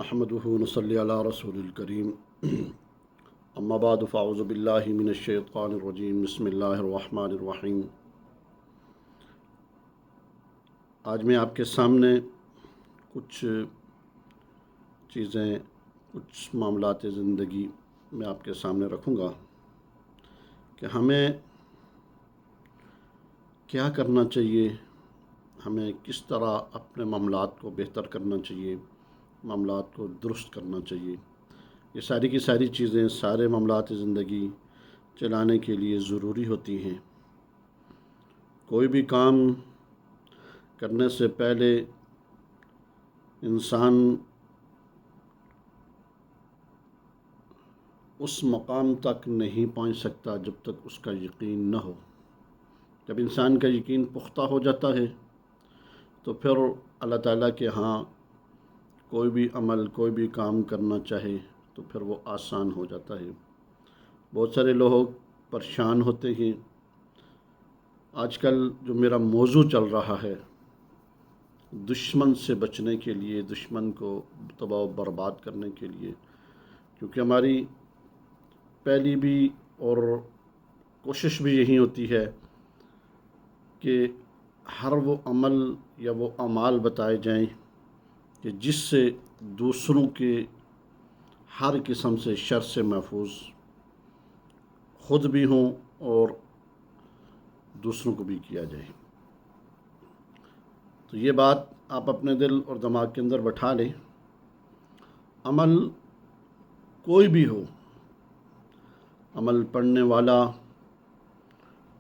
نحمده ونصلي على رسول الكريم اما بعد فاعوذ باللہ من الشیطان الرجیم بسم اللہ الرحمن الرحیم۔ آج میں آپ کے سامنے کچھ چیزیں، کچھ معاملات زندگی میں آپ کے سامنے رکھوں گا کہ ہمیں کیا کرنا چاہیے، ہمیں کس طرح اپنے معاملات کو بہتر کرنا چاہیے، معاملات کو درست کرنا چاہیے۔ یہ ساری کی ساری چیزیں سارے معاملات زندگی چلانے کے لیے ضروری ہوتی ہیں۔ کوئی بھی کام کرنے سے پہلے انسان اس مقام تک نہیں پہنچ سکتا جب تک اس کا یقین نہ ہو۔ جب انسان کا یقین پختہ ہو جاتا ہے تو پھر اللہ تعالیٰ کے ہاں کوئی بھی عمل، کوئی بھی کام کرنا چاہے تو پھر وہ آسان ہو جاتا ہے۔ بہت سارے لوگ پریشان ہوتے ہیں۔ آج کل جو میرا موضوع چل رہا ہے، دشمن سے بچنے کے لیے، دشمن کو تباہ و برباد کرنے کے لیے، کیونکہ ہماری پہلی بھی اور کوشش بھی یہی ہوتی ہے کہ ہر وہ عمل یا وہ اعمال بتائے جائیں کہ جس سے دوسروں کے ہر قسم سے شر سے محفوظ خود بھی ہوں اور دوسروں کو بھی کیا جائے۔ تو یہ بات آپ اپنے دل اور دماغ کے اندر بٹھا لیں۔ عمل کوئی بھی ہو، عمل پڑھنے والا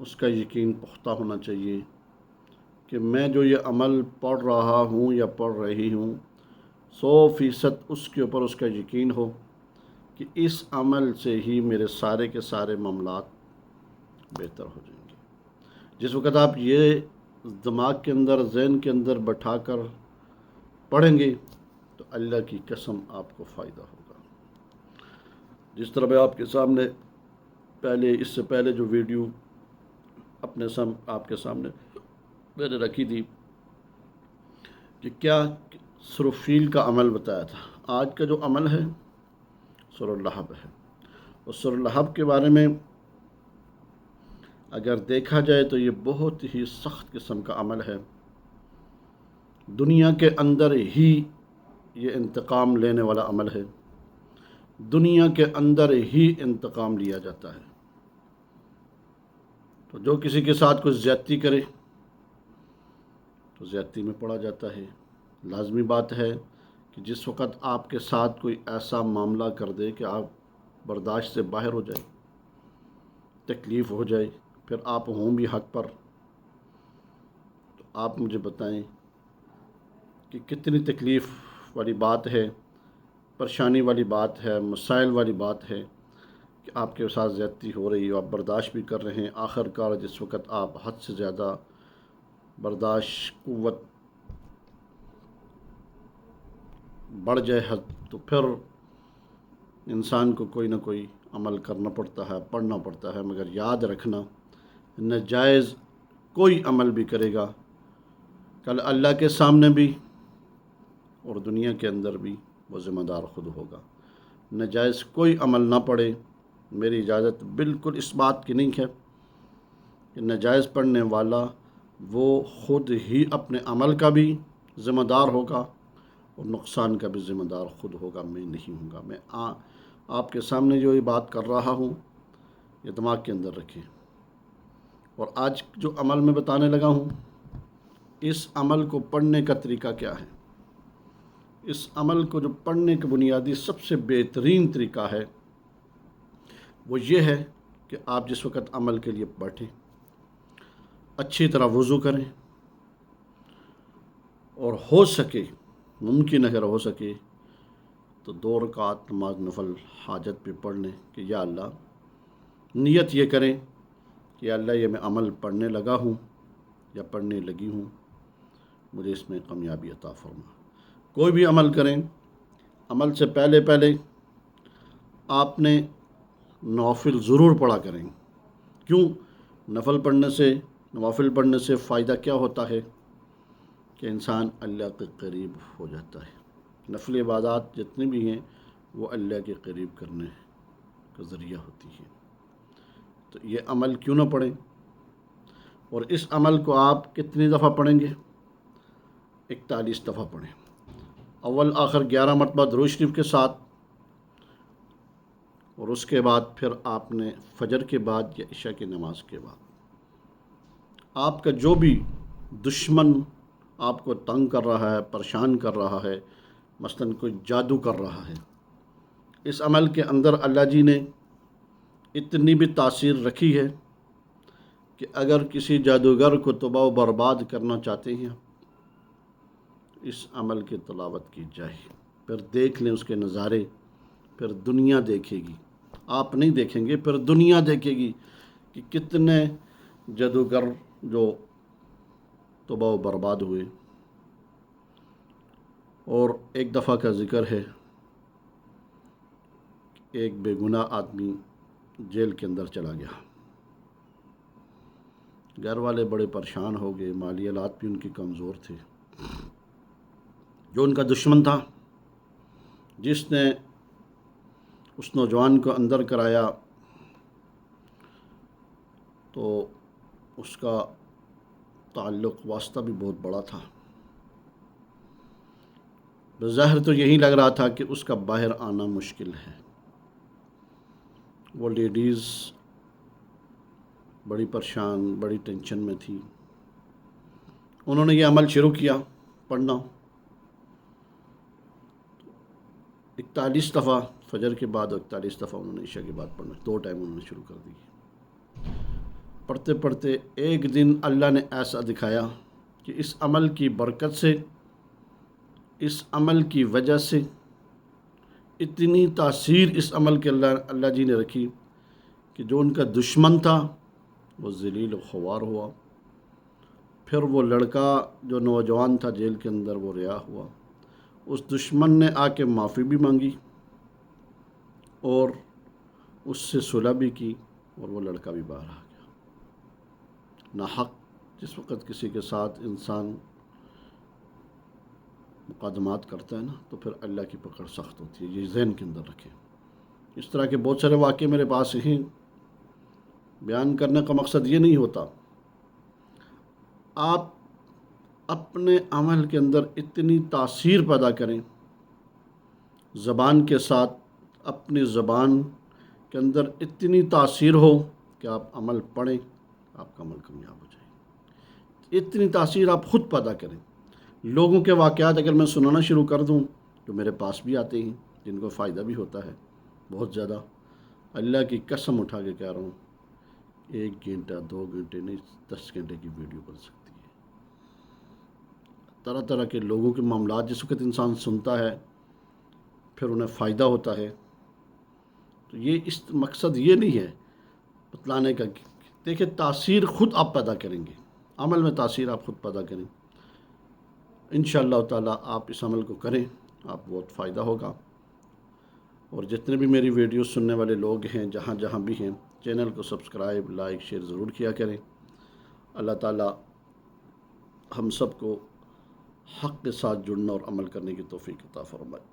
اس کا یقین پختہ ہونا چاہیے کہ میں جو یہ عمل پڑھ رہا ہوں یا پڑھ رہی ہوں، 100% اس کے اوپر اس کا یقین ہو کہ اس عمل سے ہی میرے سارے کے سارے معاملات بہتر ہو جائیں گے۔ جس وقت آپ یہ دماغ کے اندر، ذہن کے اندر بٹھا کر پڑھیں گے تو اللہ کی قسم آپ کو فائدہ ہوگا۔ جس طرح میں آپ کے سامنے اس سے پہلے جو ویڈیو آپ کے سامنے میں نے رکھی تھی کہ کیا سورہ فیل کا عمل بتایا تھا، آج کا جو عمل ہے سورہ لہب ہے۔ اور سورہ لہب کے بارے میں اگر دیکھا جائے تو یہ بہت ہی سخت قسم کا عمل ہے۔ دنیا کے اندر ہی یہ انتقام لینے والا عمل ہے، دنیا کے اندر ہی انتقام لیا جاتا ہے۔ تو جو کسی کے ساتھ کوئی زیادتی کرے تو زیادتی میں پڑا جاتا ہے۔ لازمی بات ہے کہ جس وقت آپ کے ساتھ کوئی ایسا معاملہ کر دے کہ آپ برداشت سے باہر ہو جائے، تکلیف ہو جائے، پھر آپ ہوں بھی حق پر، تو آپ مجھے بتائیں کہ کتنی تکلیف والی بات ہے، پریشانی والی بات ہے، مسائل والی بات ہے کہ آپ کے ساتھ زیادتی ہو رہی ہے، آپ برداشت بھی کر رہے ہیں۔ آخر کار جس وقت آپ حد سے زیادہ برداشت قوت بڑھ جائے حد، تو پھر انسان کو کوئی نہ کوئی عمل کرنا پڑتا ہے، پڑھنا پڑتا ہے۔ مگر یاد رکھنا، ناجائز کوئی عمل بھی کرے گا کل اللہ کے سامنے بھی اور دنیا کے اندر بھی وہ ذمہ دار خود ہوگا۔ ناجائز کوئی عمل نہ پڑھے۔ میری اجازت بالکل اس بات کی نہیں ہے کہ ناجائز پڑھنے والا وہ خود ہی اپنے عمل کا بھی ذمہ دار ہوگا اور نقصان کا بھی ذمہ دار خود ہوگا، میں نہیں ہوں گا۔ میں آپ کے سامنے جو یہ بات کر رہا ہوں یہ دماغ کے اندر رکھیں۔ اور آج جو عمل میں بتانے لگا ہوں، اس عمل کو پڑھنے کا طریقہ کیا ہے؟ اس عمل کو جو پڑھنے کا بنیادی سب سے بہترین طریقہ ہے وہ یہ ہے کہ آپ جس وقت عمل کے لیے بیٹھیں، اچھی طرح وضو کریں اور ہو سکے، ممکن اگر ہو سکے تو 2 رکعت نماز نفل حاجت پہ پڑھ لیں کہ یا اللہ، نیت یہ کریں کہ یا اللہ یہ میں عمل پڑھنے لگا ہوں یا پڑھنے لگی ہوں، مجھے اس میں کامیابی عطا فرما۔ کوئی بھی عمل کریں، عمل سے پہلے آپ نے نوافل ضرور پڑھا کریں۔ کیوں؟ نوافل پڑھنے سے فائدہ کیا ہوتا ہے کہ انسان اللہ کے قریب ہو جاتا ہے۔ نفلی عبادات جتنی بھی ہیں وہ اللہ کے قریب کرنے کا ذریعہ ہوتی ہیں۔ تو یہ عمل کیوں نہ پڑھیں، اور اس عمل کو آپ کتنی دفعہ پڑھیں گے؟ 41 دفعہ پڑھیں، اول آخر 11 مرتبہ درود شریف کے ساتھ، اور اس کے بعد پھر آپ نے فجر کے بعد یا عشاء کی نماز کے بعد آپ کا جو بھی دشمن آپ کو تنگ کر رہا ہے، پریشان کر رہا ہے، مثلاً کوئی جادو کر رہا ہے، اس عمل کے اندر اللہ جی نے اتنی بھی تاثیر رکھی ہے کہ اگر کسی جادوگر کو تباہ و برباد کرنا چاہتے ہیں، اس عمل کی تلاوت کی جائے، پھر دیکھ لیں اس کے نظارے، پھر دنیا دیکھے گی، آپ نہیں دیکھیں گے، پھر دنیا دیکھے گی کہ کتنے جادوگر جو تباہ و برباد ہوئے۔ اور ایک دفعہ کا ذکر ہے، ایک بے گناہ آدمی جیل کے اندر چلا گیا، گھر والے بڑے پریشان ہو گئے، مالی حالات بھی ان کی کمزور تھے۔ جو ان کا دشمن تھا، جس نے اس نوجوان کو اندر کرایا، تو اس کا تعلق واسطہ بھی بہت بڑا تھا۔ بظاہر تو یہی لگ رہا تھا کہ اس کا باہر آنا مشکل ہے۔ وہ لیڈیز بڑی پریشان، بڑی ٹینشن میں تھی۔ انہوں نے یہ عمل شروع کیا پڑھنا، 41 دفعہ فجر کے بعد، 41 دفعہ انہوں نے عشاء کے بعد پڑھنا، 2 ٹائم انہوں نے شروع کر دی۔ پڑھتے پڑھتے ایک دن اللہ نے ایسا دکھایا کہ اس عمل کی برکت سے، اس عمل کی وجہ سے اتنی تاثیر اس عمل کے اللہ جی نے رکھی کہ جو ان کا دشمن تھا وہ ذلیل و خوار ہوا۔ پھر وہ لڑکا جو نوجوان تھا جیل کے اندر، وہ رہا ہوا۔ اس دشمن نے آ کے معافی بھی مانگی اور اس سے صلح بھی کی، اور وہ لڑکا بھی باہر آ گیا۔ ناحق جس وقت کسی کے ساتھ انسان مقدمات کرتا ہے نا، تو پھر اللہ کی پکڑ سخت ہوتی ہے، یہ ذہن کے اندر رکھیں۔ اس طرح کے بہت سارے واقعے میرے پاس ہیں، بیان کرنے کا مقصد یہ نہیں ہوتا۔ آپ اپنے عمل کے اندر اتنی تاثیر پیدا کریں، زبان کے ساتھ اپنی زبان کے اندر اتنی تاثیر ہو کہ آپ عمل پڑھیں، آپ کا عمل کامیاب ہو جائے۔ اتنی تاثیر آپ خود پیدا کریں۔ لوگوں کے واقعات اگر میں سنانا شروع کر دوں تو میرے پاس بھی آتے ہیں، جن کو فائدہ بھی ہوتا ہے بہت زیادہ۔ اللہ کی قسم اٹھا کے کہہ رہا ہوں، 1 گھنٹہ 2 گھنٹے نہیں، 10 گھنٹے کی ویڈیو بن سکتی ہے۔ طرح طرح کے لوگوں کے معاملات جس وقت انسان سنتا ہے، پھر انہیں فائدہ ہوتا ہے۔ تو یہ اس مقصد یہ نہیں ہے بتلانے کا، دیکھیں تاثیر خود آپ پیدا کریں گے، عمل میں تاثیر آپ خود پیدا کریں۔ انشاءاللہ تعالیٰ آپ اس عمل کو کریں، آپ بہت فائدہ ہوگا۔ اور جتنے بھی میری ویڈیو سننے والے لوگ ہیں، جہاں جہاں بھی ہیں، چینل کو سبسکرائب، لائک، شیئر ضرور کیا کریں۔ اللہ تعالیٰ ہم سب کو حق کے ساتھ جڑنا اور عمل کرنے کی توفیق عطا فرمائے۔